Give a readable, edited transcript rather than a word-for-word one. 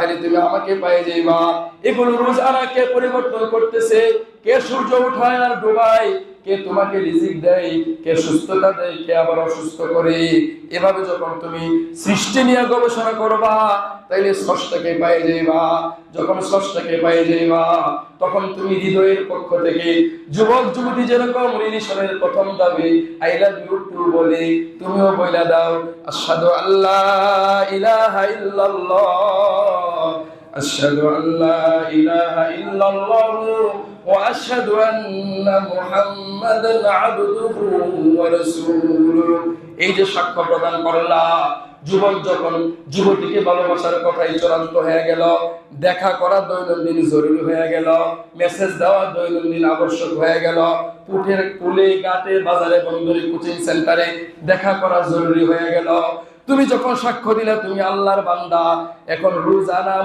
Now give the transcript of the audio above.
তাহলে তুমি আমাকে পেয়ে যাইবা। এগুলো রোজানা কে পরিবর্তন করতেছে? কে সূর্য উঠায় আর ডুবায়, কে তোমাকে রিজিক দেয়, কে সুস্থতা দেয়, কে আবার অসুস্থ করে। এভাবে যখন তুমি সৃষ্টি নিয়ে গবেষণা করবা তাইলে স্রষ্টাকে পেয়ে যাইবা। যখন স্রষ্টাকে পেয়ে যাইবা তখন তুমি হৃদয়ের পক্ষ থেকে যুবক যুবতী যেরকম রিলেশনের প্রথম দাবি আই লাভ ইউ টু বলে, তুমিও বইলা দাও আশহাদু আল্লাহ ইলাহা ইল্লাল্লাহ, আশহাদু আল্লা ইলাহা ইল্লাল্লাহ ওয়া আশহাদু আন্না মুহাম্মাদান আবদুহু ওয়া রাসূলুহু। এই যে সাক্ষ্য প্রদান করলা, যুবক যখন যুবতীকে ভালোবাসার কথাই চূড়ান্ত হয়ে গেল, দেখা করা দৈনন্দিন জরুরি হয়ে গেল, মেসেজ দেওয়া দৈনন্দিন আবশ্যক হয়ে গেল, পুঠের কুলে ঘাটে বাজারে বন্দরে কোচিং সেন্টারে দেখা করা জরুরি হয়ে গেল। তুমি যখন সাক্ষ্য দিলে তুমি আল্লাহর বান্দা, এখন রোজানা